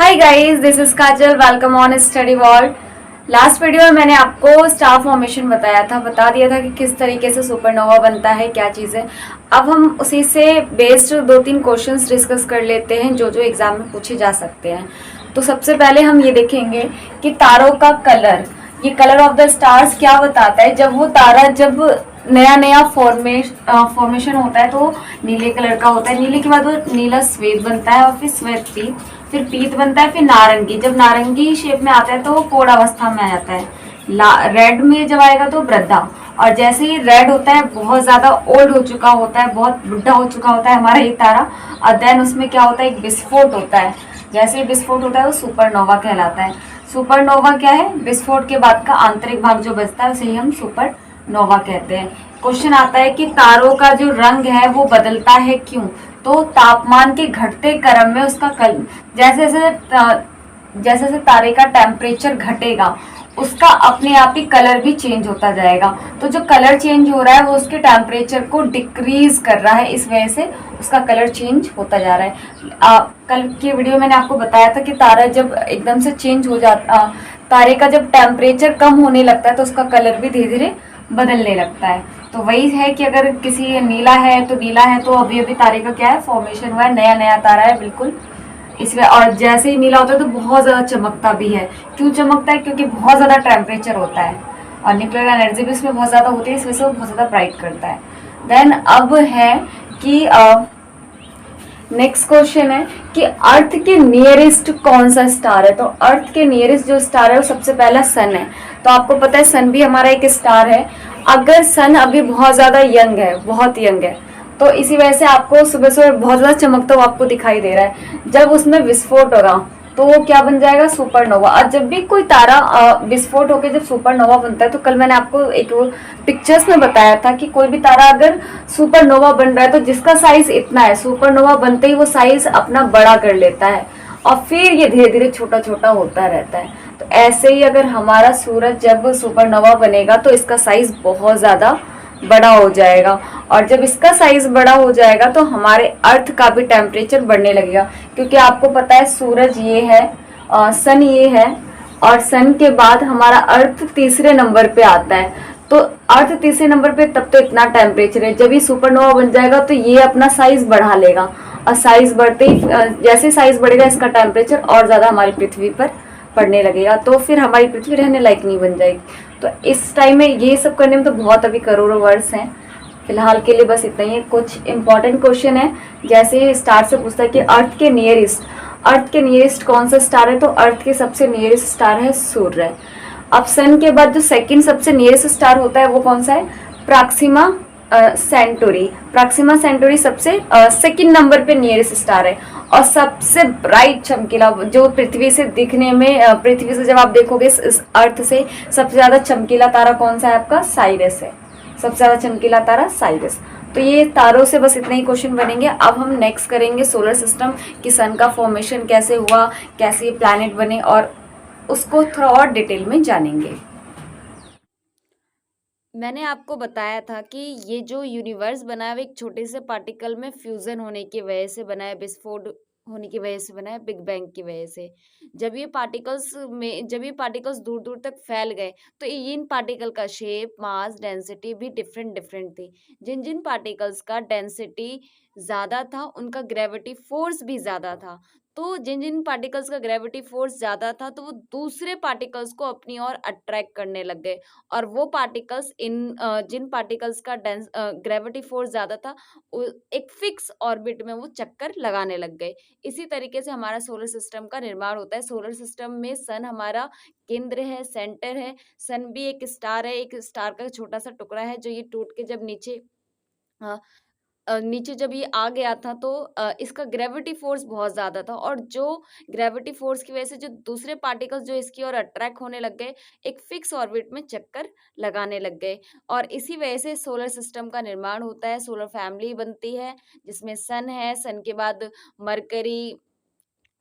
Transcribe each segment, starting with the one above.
Hi guys, this is Kajal. Welcome on study world. Last video में मैंने आपको star formation बता दिया था कि किस तरीके से सुपरनोवा बनता है, क्या चीज़ है। अब हम उसी से बेस्ड दो तीन क्वेश्चंस डिस्कस कर लेते हैं जो जो एग्जाम में पूछे जा सकते हैं। तो सबसे पहले हम ये देखेंगे कि तारों का कलर, ये कलर ऑफ द स्टार्स क्या बताता है। जब वो तारा जब नया नया फॉर्मेशन होता है तो नीले कलर का होता है। नीले के बाद वो नीला श्वेत बनता है और फिर श्वेत पीत, फिर पीत बनता है, फिर नारंगी। जब नारंगी शेप में आता है तो वो कोड़ अवस्था में आ जाता है। रेड में जब आएगा तो वृद्धा। और जैसे ही रेड होता है, बहुत ज्यादा ओल्ड हो चुका होता है, बहुत बुढ़ा हो चुका होता है हमारा ये तारा। और देन उसमें क्या होता है, एक विस्फोट होता है। जैसे ही विस्फोट होता है वो सुपरनोवा कहलाता है। सुपरनोवा क्या है? विस्फोट के बाद का आंतरिक भाग जो बचता है उसे ही हम सुपरनोवा कहते हैं। क्वेश्चन आता है कि तारों का जो रंग है वो बदलता है क्यों? तो तापमान के घटते क्रम में उसका जैसे जैसे जैसे तारे का टेम्परेचर घटेगा उसका अपने आप ही कलर भी चेंज होता जाएगा। तो जो कलर चेंज हो रहा है वो उसके टेम्परेचर को डिक्रीज कर रहा है, इस वजह से उसका कलर चेंज होता जा रहा है। कल की वीडियो में मैंने आपको बताया था कि तारा जब एकदम से चेंज हो जाता, तारे का जब टेम्परेचर कम होने लगता है तो उसका कलर भी धीरे धीरे बदलने लगता है। तो वही है कि अगर किसी नीला है तो नीला है तो अभी अभी तारे का क्या है, फॉर्मेशन हुआ है, नया नया तारा है बिल्कुल इसमें। और जैसे ही नीला होता है तो बहुत ज़्यादा चमकता भी है। क्यों चमकता है? क्योंकि बहुत ज़्यादा टेम्परेचर होता है और न्यूक्लियर एनर्जी भी उसमें बहुत ज़्यादा होती है, इस वजह से वो बहुत ज़्यादा ब्राइट करता है। देन अब है कि नेक्स्ट क्वेश्चन है कि अर्थ के नियरेस्ट कौन सा स्टार है। तो अर्थ के नियरेस्ट जो स्टार है वो सबसे पहला सन है। तो आपको पता है सन भी हमारा एक स्टार है। अगर सन अभी बहुत ज़्यादा यंग है, बहुत यंग है, तो इसी वजह से आपको सुबह सुबह बहुत ज़्यादा चमकता हुआ आपको दिखाई दे रहा है। जब उसमें विस्फोट होगा तो वो क्या बन जाएगा, सुपरनोवा। और जब भी कोई तारा विस्फोट होकर जब सुपरनोवा बनता है, तो कल मैंने आपको एक पिक्चर्स में बताया था कि कोई भी तारा अगर सुपरनोवा बन रहा है तो जिसका साइज इतना है, सुपरनोवा बनते ही वो साइज अपना बड़ा कर लेता है और फिर ये धीरे धीरे छोटा छोटा होता रहता है। तो ऐसे ही अगर हमारा सूरज जब सुपरनोवा बनेगा तो इसका साइज बहुत ज़्यादा बड़ा हो जाएगा। और जब इसका साइज बड़ा हो जाएगा तो हमारे अर्थ का भी टेम्परेचर बढ़ने लगेगा। क्योंकि आपको पता है सूरज ये है, सन ये है, और सन के बाद हमारा अर्थ तीसरे नंबर पे आता है। तो अर्थ तीसरे नंबर पे तब तो इतना टेम्परेचर है, जब ये सुपरनोवा बन जाएगा तो ये अपना साइज बढ़ा लेगा। और साइज बढ़ते ही जैसे साइज बढ़ेगा इसका टेम्परेचर और ज़्यादा हमारी पृथ्वी पर पड़ने लगेगा, तो फिर हमारी पृथ्वी रहने लायक नहीं बन जाएगी। तो इस टाइम में ये सब करने में तो बहुत अभी करोड़ों वर्ष हैं। फिलहाल के लिए बस इतना ही है। कुछ इंपॉर्टेंट क्वेश्चन है, जैसे स्टार से पूछता है कि अर्थ के नियरेस्ट कौन सा स्टार है। तो अर्थ के सबसे नियरेस्ट स्टार है सूर्य। अब सन के बाद जो सेकंड सबसे नियरेस्ट स्टार होता है वो कौन सा है, प्राक्सिमा सेंटोरी। प्राक्सिमा सेंटोरी सबसे सेकंड नंबर पे नियरेस्ट स्टार है। और सबसे ब्राइट चमकीला जो पृथ्वी से दिखने में, पृथ्वी से जब आप देखोगे इस अर्थ से सबसे ज्यादा चमकीला तारा कौन सा है, आपका साइरस है। सबसे ज्यादा चमकीला तारा साइरस। तो ये तारों से बस इतने ही क्वेश्चन बनेंगे। अब हम नेक्स्ट करेंगे सोलर सिस्टम कि सन का फॉर्मेशन कैसे हुआ, कैसे ये प्लैनेट बने, और उसको थोड़ा और डिटेल में जानेंगे। मैंने आपको बताया था कि ये जो यूनिवर्स बना है वो एक छोटे से पार्टिकल में फ्यूजन होने की वजह से बना है, विस्फोट होने की वजह से बना है, बिग बैंग की वजह से। जब ये पार्टिकल्स दूर दूर तक फैल गए तो इन पार्टिकल का शेप, मास, डेंसिटी भी डिफरेंट डिफरेंट थी। जिन जिन पार्टिकल्स का डेंसिटी ज्यादा था उनका ग्रेविटी फोर्स भी ज्यादा था। तो जिन जिन पार्टिकल्स का ग्रेविटी फोर्स ज्यादा था तो वो दूसरे पार्टिकल्स को अपनी ओर अट्रैक्ट करने लग गए। और वो पार्टिकल्स जिन पार्टिकल्स का ग्रेविटी फोर्स ज्यादा था एक फिक्स ऑर्बिट में वो चक्कर लगाने लग गए। इसी तरीके से हमारा सोलर सिस्टम का निर्माण होता है। सोलर सिस्टम में सन हमारा केंद्र है, सेंटर है। सन भी एक स्टार है, एक स्टार का छोटा सा टुकड़ा है जो ये टूट के जब नीचे जब ये आ गया था तो इसका ग्रेविटी फोर्स बहुत ज्यादा था। और जो ग्रेविटी फोर्स की वजह से जो दूसरे पार्टिकल्स जो इसकी ओर अट्रैक्ट होने लग गए, एक फिक्स ऑर्बिट में चक्कर लगाने लग गए। और इसी वजह से सोलर सिस्टम का निर्माण होता है, सोलर फैमिली बनती है जिसमें सन है, सन के बाद मरकरी,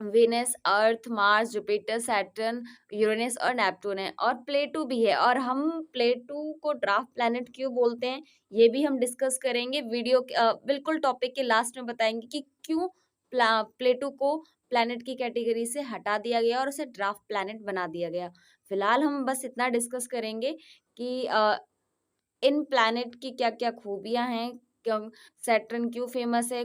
वेनस, अर्थ, मार्स, जुपिटर, सैटर्न, यूरेनस और नेपटून है। और प्लेटो भी है। और हम प्लेटो को ड्राफ्ट प्लैनेट क्यों बोलते हैं ये भी हम डिस्कस करेंगे। बिल्कुल टॉपिक के लास्ट में बताएंगे कि क्यों प्लेटो को प्लैनेट की कैटेगरी से हटा दिया गया और उसे ड्राफ्ट प्लैनेट बना दिया गया। फिलहाल हम बस इतना डिस्कस करेंगे कि इन प्लैनेट की क्या-क्या खूबियाँ हैं, क्यों सैटर्न क्यों फेमस है,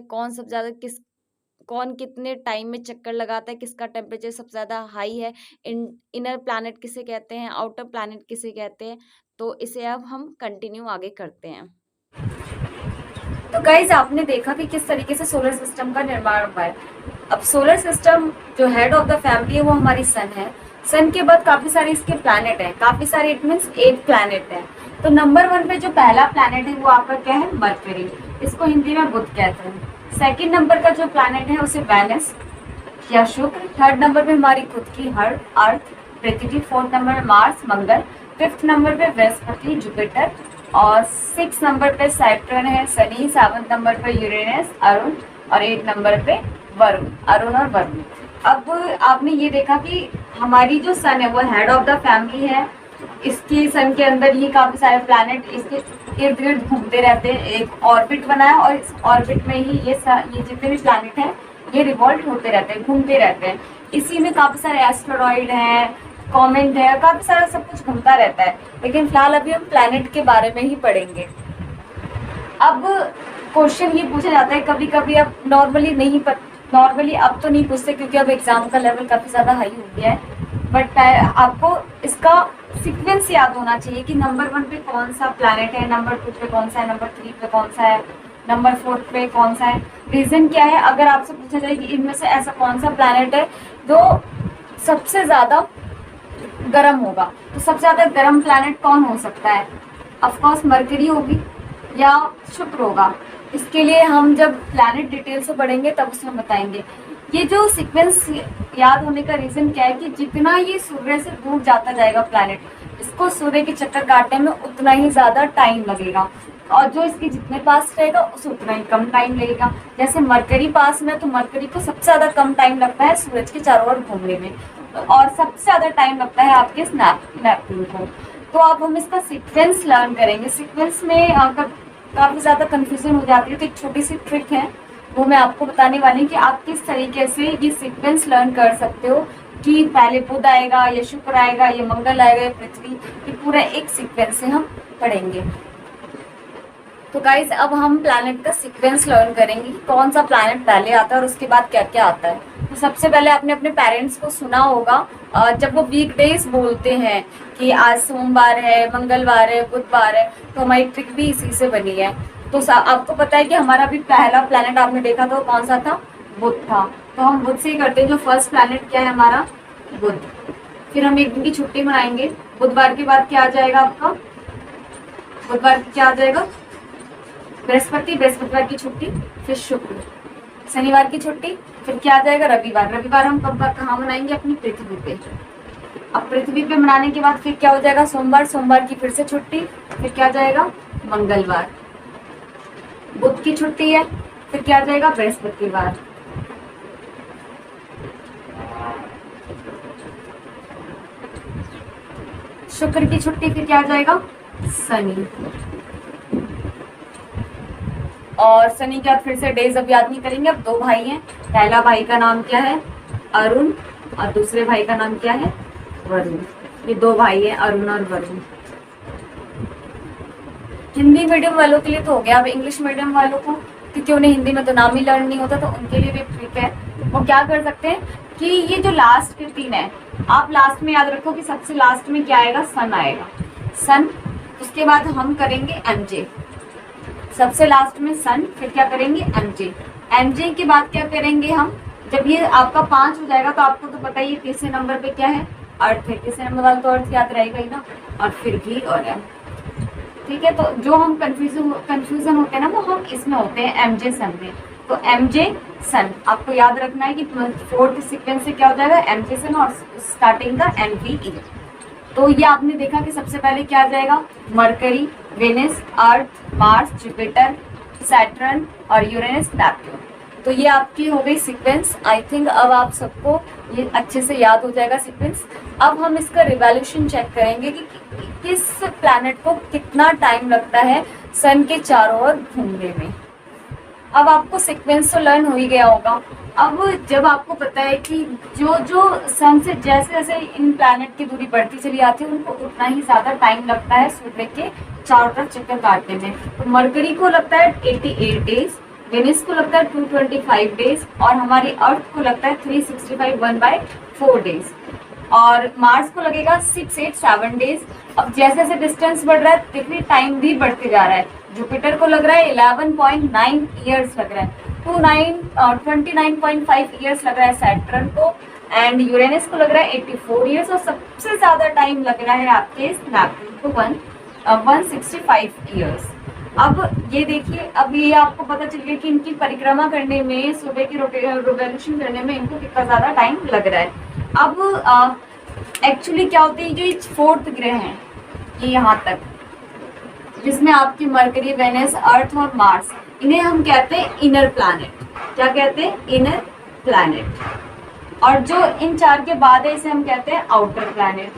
कौन कितने टाइम में चक्कर लगाता है, किसका टेम्परेचर सबसे ज़्यादा हाई है, इनर प्लैनेट किसे कहते हैं, आउटर प्लैनेट किसे कहते हैं। तो इसे अब हम कंटिन्यू आगे करते हैं। तो गाइस आपने देखा कि किस तरीके से सोलर सिस्टम का निर्माण हुआ है। अब सोलर सिस्टम जो हेड ऑफ द फैमिली है वो हमारी सन है। सन के बाद काफी सारे इसके प्लैनेट हैं, काफी सारे, इट मीन्स 8 प्लैनेट हैं। तो नंबर 1 पे जो पहला प्लैनेट है वो आपका क्या है, मरकरी, इसको हिंदी में बुध कहते हैं। सेकंड नंबर का जो प्लैनेट है उसे वेनस या शुक्र। थर्ड नंबर पे हमारी खुद की अर्थ पृथ्वी। फोर्थ नंबर पे मार्स मंगल। फिफ्थ नंबर पे बृहस्पति जुपिटर। और 6 नंबर पे सैटर्न है शनि। 7 नंबर पे यूरेनस अरुण। और 8 नंबर पे वरुण, अरुण और वरुण। अब आपने ये देखा कि हमारी जो सन है वो हेड ऑफ द फैमिली है। इसके सन के अंदर ये काफी सारे प्लैनेट इसके इर्द गिर्द घूमते रहते हैं, एक ऑर्बिट बना है और इस ऑर्बिट में ही ये जितने भी प्लैनेट हैं ये रिवॉल्व होते रहते हैं, घूमते रहते हैं। इसी में काफी सारे एस्टेरॉइड हैं, कॉमेट है, काफी सारा सब कुछ घूमता रहता है। लेकिन फिलहाल अभी हम प्लैनेट के बारे में ही पढ़ेंगे। अब क्वेश्चन ये पूछा जाता है कभी कभी, अब नॉर्मली अब तो नहीं पूछते क्योंकि अब एग्जाम का लेवल काफी ज्यादा हाई हो गया है। बट आपको इसका सीक्वेंस याद होना चाहिए कि नंबर 1 पे कौन सा प्लैनेट है, नंबर 2 पे कौन सा है, नंबर 3 पे कौन सा है, नंबर 4 पे कौन सा है। रीजन क्या है, अगर आपसे पूछा जाए कि इनमें से ऐसा कौन सा प्लैनेट है जो सबसे ज्यादा गर्म होगा, तो सबसे ज्यादा गर्म प्लैनेट कौन हो सकता है? ऑफकोर्स मरकरी होगी या शुक्र होगा। इसके लिए हम जब प्लैनेट डिटेल से पढ़ेंगे तब उसमें बताएंगे। ये जो सीक्वेंस याद होने का रीजन क्या है कि जितना ये सूर्य से दूर जाता जाएगा प्लैनेट, इसको सूर्य के चक्कर काटने में उतना ही ज्यादा टाइम लगेगा, और जो इसके जितने पास रहेगा उसे उतना ही कम टाइम लगेगा। जैसे मरकरी पास में, तो मरकरी को सबसे ज्यादा कम टाइम लगता है सूरज के चारों ओर घूमने में, और सबसे ज्यादा टाइम लगता है आपके नेपच्यून को। तो अब हम इसका सीक्वेंस लर्न करेंगे। सीक्वेंस में काफी ज्यादा कंफ्यूजन हो जाती है, तो एक छोटी सी ट्रिक है वो मैं आपको बताने वाली हूँ कि आप किस तरीके से ये सीक्वेंस लर्न कर सकते हो कि पहले बुध आएगा, या शुक्र आएगा, या मंगल आएगा, या पृथ्वी, ये पूरा एक सीक्वेंस से हम पढ़ेंगे। तो गाइज अब हम प्लैनेट का सीक्वेंस लर्न करेंगे कि कौन सा प्लैनेट पहले आता है और उसके बाद क्या क्या आता है। तो सबसे पहले आपने अपने पेरेंट्स को सुना होगा जब वो वीकडेज बोलते हैं कि आज सोमवार है, मंगलवार है, बुधवार है, तो हमारी ट्रिक भी इसी से बनी है। तो आपको पता है कि हमारा भी पहला प्लैनेट आपने देखा था कौन सा था, बुध था। तो हम बुध से ही करते हैं। जो फर्स्ट प्लैनेट क्या है हमारा, बुध। फिर हम एक दिन की छुट्टी मनाएंगे। बुधवार के बाद क्या आ जाएगा आपका, बुधवार क्या आ जाएगा, बृहस्पति, बृहस्पतिवार की छुट्टी, फिर शुक्र, शनिवार की छुट्टी, फिर क्या आ जाएगा, रविवार। रविवार हम कहाँ मनाएंगे, अपनी पृथ्वी पे। अब पृथ्वी पे मनाने के बाद फिर क्या हो जाएगा, सोमवार, सोमवार की फिर से छुट्टी, फिर क्या आ जाएगा, मंगलवार। बुध की छुट्टी है, फिर क्या आ जाएगा, बृहस्पतिवार। शुक्र की छुट्टी, फिर क्या आ जाएगा, शनि। और शनि के बाद फिर से डेज अब याद नहीं करेंगे। अब 2 भाई हैं, पहला भाई का नाम क्या है, अरुण, और दूसरे भाई का नाम क्या है, वरुण। ये 2 भाई हैं, अरुण और वरुण। हिंदी मीडियम वालों के लिए तो हो गया। अब इंग्लिश मीडियम वालों को, क्योंकि उन्हें हिंदी में तो नाम ही लर्न नहीं होता, तो उनके लिए भी ट्रिक है। वो क्या कर सकते हैं कि ये जो लास्ट के 3 है, आप लास्ट में याद रखो कि सबसे लास्ट में क्या आएगा, सन आएगा, सन। उसके बाद हम करेंगे एमजे, सबसे लास्ट में सन, फिर क्या करेंगे, एमजे। एमजे के बाद क्या करेंगे हम, जब ये आपका 5 हो जाएगा, तो आपको तो पता ही है तीसरे नंबर पे क्या है, अर्थ है। तीसरे नंबर वाला तो अर्थ याद रहेगा ही ना, और फिर भी और एम। ठीक है, तो जो हम कंफ्यूजन होते हैं ना, वो हम इसमें होते हैं एमजे सन में। तो एमजे सन आपको याद रखना है कि 4th सीक्वेंस से क्या हो जाएगा, एमजे सन, और स्टार्टिंग का एमवीई। तो ये आपने देखा कि सबसे पहले क्या आ जाएगा, मरकरी, वेनस, अर्थ, मार्स, जुपिटर, सैटर्न और यूरेनस, नेपच्यून। तो ये आपकी हो गई सीक्वेंस। आई थिंक अब आप सबको ये अच्छे से याद हो जाएगा सीक्वेंस। अब हम इसका रिवॉल्यूशन चेक करेंगे कि किस प्लैनेट को कितना टाइम लगता है सन के चारों ओर घूमने में। अब आपको सीक्वेंस तो लर्न हो ही गया होगा। अब जब आपको पता है कि जो जो सन से जैसे जैसे इन प्लैनेट की दूरी बढ़ती चली जाती है, उनको उतना ही ज़्यादा टाइम लगता है सूर्य के चारों तरफ चक्कर काटने में। तो मरकरी को लगता है 88 डेज, वेनिस को लगता है 225 डेज, और हमारी अर्थ को लगता है 365 1/4 डेज, और मार्स को लगेगा 687 डेज। अब जैसे जैसे डिस्टेंस बढ़ रहा है देखिए टाइम भी बढ़ते जा रहा है। जुपिटर को लग रहा है 11.9 ईयर्स लग रहा है, 29.5 ईयर्स लग रहा है सैटर्न को, एंड यूरेनस को लग रहा है 84 ईयर्स, और सबसे ज्यादा टाइम लग रहा है आपके नेपच्यून को 165 ईयर्स। अब ये देखिए, अब ये आपको पता चल गया कि इनकी परिक्रमा करने में, सूर्य की रिवोल्यूशन करने में इनको कितना ज्यादा टाइम लग रहा है। अब एक्चुअली क्या होती है, जो फोर्थ ग्रह हैं ये यहाँ तक, जिसमें आपकी मरकरी, वेनस, अर्थ और मार्स, इन्हें हम कहते हैं इनर प्लैनेट। क्या कहते हैं? Inner planet. और जो इन चार के बाद है इसे हम कहते हैं आउटर प्लैनेट।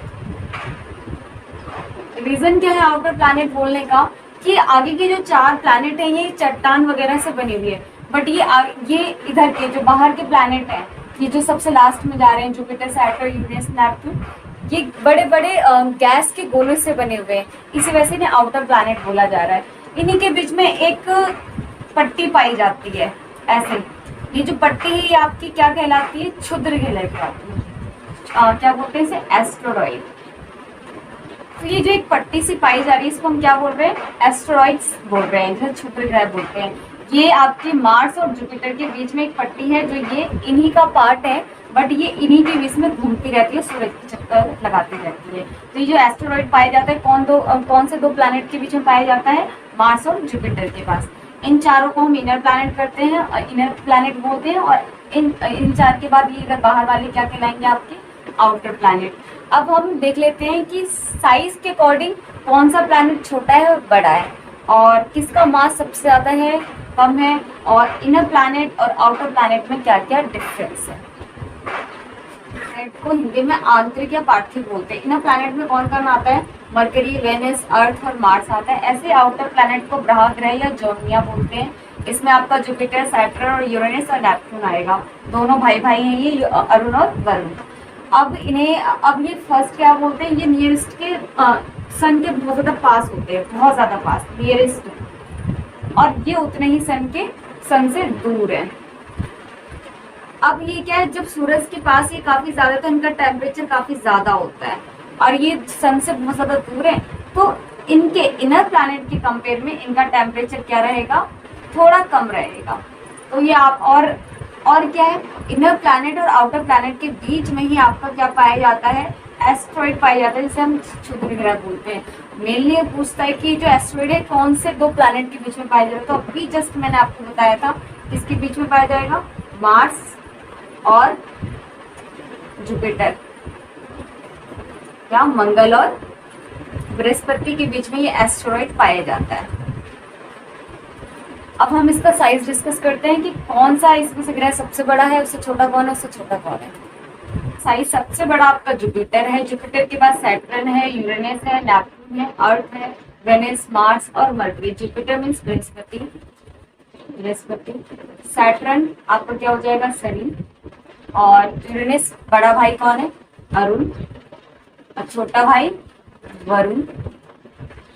रीजन क्या है आउटर प्लैनेट बोलने का, कि आगे के जो चार प्लैनेट हैं ये चट्टान वगैरह से बनी हुई है, बट ये इधर के जो बाहर के प्लैनेट हैं, ये जो सबसे लास्ट में जा रहे हैं, जुपिटर, सैटर्न, यूरेनस, नेपच्यून, ये बड़े बड़े गैस के गोलों से बने हुए हैं, इसी वजह से इन्हें आउटर प्लैनेट बोला जा रहा है। इन्हीं के बीच में एक पट्टी पाई जाती है ऐसे, ये जो पट्टी है ये आपकी क्या कहलाती है? क्षुद्र कहलाती है। क्या बोलते हैं इसे? एस्टेरॉइड। तो ये जो एक पट्टी सी पाई जा रही है इसको हम क्या बोल रहे हैं? एस्टेरॉइड्स बोल रहे हैं, जिसे क्षुद्र ग्रह बोलते हैं। ये आपके मार्स और जुपिटर के बीच में एक पट्टी है, जो ये इन्हीं का पार्ट है, बट ये इन्हीं के बीच में घूमती रहती है, सूरज की चक्कर लगाती रहती है। तो ये जो एस्टेरॉइड पाए जाते हैं कौन से दो प्लैनेट के बीच में पाया जाता है? मार्स और जुपिटर के पास। इन चारों को हम इनर प्लैनेट करते हैं, इनर प्लैनेट बोलते हैं, और इन चार के बाद ये इधर बाहर वाले क्या कहलाएंगे? आपके आउटर प्लैनेट। अब हम देख लेते हैं कि साइज के अकॉर्डिंग कौन सा प्लैनेट छोटा है और बड़ा है, और किसका मास सबसे ज्यादा है, कम है, और इनर प्लैनेट और आउटर प्लैनेट में क्या क्या डिफरेंस है। प्लैनेट को हिंदी में आंतरिक या पार्थिव बोलते हैं। इनर प्लैनेट में कौन कौन आता है? मरकरी, वेनस, अर्थ और मार्स आता है। ऐसे आउटर प्लैनेट को ग्रह ग्रह या जोनिया बोलते हैं। इसमें आपका जुपिटर, सैटर्न और यूरेनस और नेपच्यून आएगा। दोनों भाई भाई हैं ये, अरुण और वरुण। अब ये फर्स्ट क्या बोलते हैं? ये नियरेस्ट के सन के बहुत ज्यादा पास होते हैं, बहुत ज्यादा पास, नियरेस्ट, और ये उतने ही सन से दूर है। अब ये क्या है, जब सूरज के पास ये काफी ज्यादा, तो इनका टेम्परेचर काफी ज्यादा होता है, और ये सन से बहुत ज्यादा दूर है, तो इनके इनर प्लैनेट के कंपेयर में इनका टेम्परेचर क्या रहेगा? थोड़ा कम रहेगा। तो ये आप और क्या है, इनर प्लैनेट और आउटर प्लैनेट के बीच में ही आपका क्या पाया जाता है? एस्टेरॉइड पाया जाता है, जिसे हम क्षुद्र ग्रह बोलते हैं। मेनली ये पूछता है कि जो एस्टेरॉइड है कौन से दो प्लैनेट के बीच में पाया जाएगा। तो अभी जस्ट मैंने आपको बताया था किसके बीच में पाया जाएगा? मार्स और जुपिटर, या मंगल और बृहस्पति के बीच में ये एस्टेरॉइड पाया जाता है। अब हम इसका साइज डिस्कस करते हैं कि कौन सा इसमें से ग्रह सबसे बड़ा है, उससे छोटा कौन है, उससे छोटा कौन है। साइज सबसे बड़ा आपका जुपिटर है। जुपिटर के बाद सैटर्न है, यूरेनस है, नेपच्यून है, अर्थ है, वेनस, मार्स और mercury. Jupiter means Brihaspati, Saturn आपका क्या हो जाएगा? शनि, और यूरेनस बड़ा भाई कौन है? अरुण, और छोटा भाई वरुण,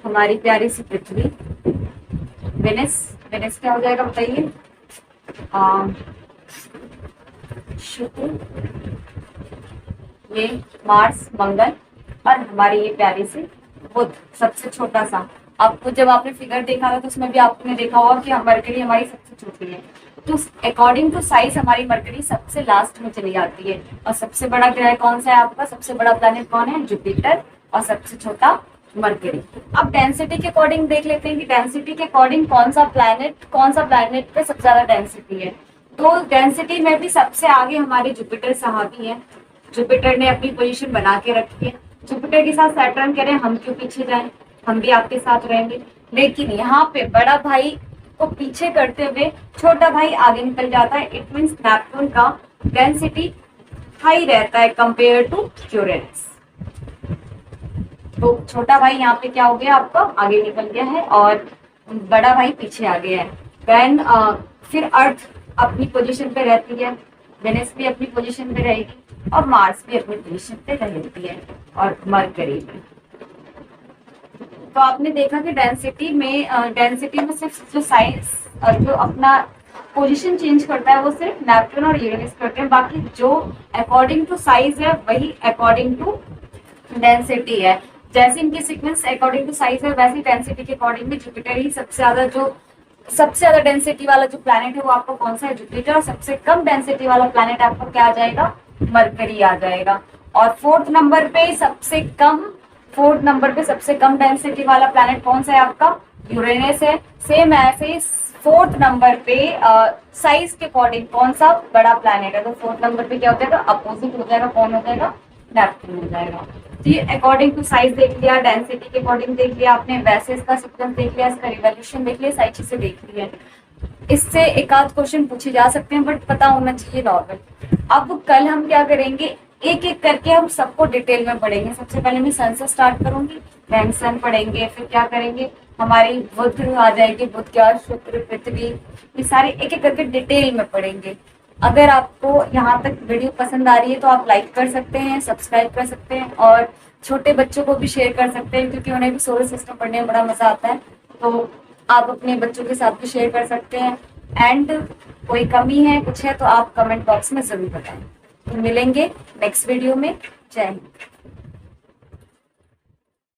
हमारी प्यारी सी पृथ्वी। वेनस क्या हो जाएगा बताइए? शुक्र, ये मार्स, मंगल, और हमारी ये प्यारी सी बुध, सबसे छोटा सा। आपको जब आपने फिगर देखा था तो उसमें भी आपने देखा होगा कि मरकरी हमारी सबसे छोटी है। तो अकॉर्डिंग टू साइज हमारी मरकरी सबसे लास्ट में चली जाती है। और सबसे बड़ा ग्रह कौन सा है आपका? सबसे बड़ा प्लैनेट कौन है? जुपिटर, और सबसे छोटा मरकरी। अब डेंसिटी के अकॉर्डिंग देख लेते हैं कि डेंसिटी के अकॉर्डिंग कौन सा प्लैनेट पे सबसे ज्यादा डेंसिटी है। तो डेंसिटी में भी सबसे आगे हमारे जुपिटर साहब ही है। जुपिटर ने अपनी पोजीशन बना के रखी है। जुपिटर के साथ सैटर्न कह रहे हैं हम क्यों पीछे जाएं, हम भी आपके साथ रहेंगे। लेकिन यहाँ पे बड़ा भाई को पीछे करते हुए छोटा भाई आगे निकल जाता है। इट मीन्स नेपच्यून का डेंसिटी हाई रहता है कंपेयर टू यूरेनस। तो छोटा भाई यहाँ पे क्या हो गया? आपका आगे निकल गया है, और बड़ा भाई पीछे आ गया है। व्हेन फिर अर्थ अपनी पोजीशन पे रहती है, वेनस भी अपनी पोजीशन पे रहेगी और मार्स भी अपनी पोजीशन पे रहती है और मरकरी भी। तो आपने देखा कि डेंसिटी में सिर्फ जो साइज और जो अपना पोजीशन चेंज करता है वो सिर्फ नेपच्यून और यूरेनस करते हैं, बाकी जो अकॉर्डिंग टू साइज है वही अकॉर्डिंग टू डेंसिटी है। जैसे इनकी सीक्वेंस अकॉर्डिंग टू साइज है वैसे डेंसिटी के अकॉर्डिंग में जुपिटर ही सबसे ज्यादा डेंसिटी वाला जो प्लैनेट है वो आपको कौन सा है, जुपिटर। और सबसे कम डेंसिटी वाला प्लैनेट आपको क्या आ जाएगा, मरकरी आ जाएगा। और फोर्थ नंबर पे सबसे कम डेंसिटी वाला प्लैनेट कौन सा है आपका, यूरेनस है। सेम ऐसे ही फोर्थ नंबर पे साइज के अकॉर्डिंग कौन सा बड़ा प्लैनेट है, तो फोर्थ नंबर पे क्या हो जाएगा, अपोजिट हो जाएगा, कौन हो जाएगा, नेपच्यून हो जाएगा। तो ये अकॉर्डिंग टू साइज देख लिया, डेंसिटी के अकॉर्डिंग देख लिया आपने, वैसे इसका सीक्वेंस देख लिया, इसका रिवोल्यूशन देख लिया, सारी चीजें देख ली है। इससे एक आध क्वेश्चन पूछे जा सकते हैं बट पता होना चाहिए नॉर्मल। अब कल हम क्या करेंगे, एक एक करके हम सबको डिटेल में पढ़ेंगे। सबसे पहले मैं सन से स्टार्ट करूंगी, देन सन पढ़ेंगे, फिर क्या करेंगे हमारी बुध आ जाएगी, बुध क्या, शुक्र, पृथ्वी, ये सारे एक एक करके डिटेल में पढ़ेंगे। अगर आपको यहाँ तक वीडियो पसंद आ रही है तो आप लाइक कर सकते हैं, सब्सक्राइब कर सकते हैं और छोटे बच्चों को भी शेयर कर सकते हैं क्योंकि उन्हें भी सोलर सिस्टम पढ़ने में बड़ा मजा आता है। तो आप अपने बच्चों के साथ भी शेयर कर सकते हैं। एंड कोई कमी है कुछ है तो आप कमेंट बॉक्स में जरूर बताएं। तो मिलेंगे नेक्स्ट वीडियो में। जय हिंद।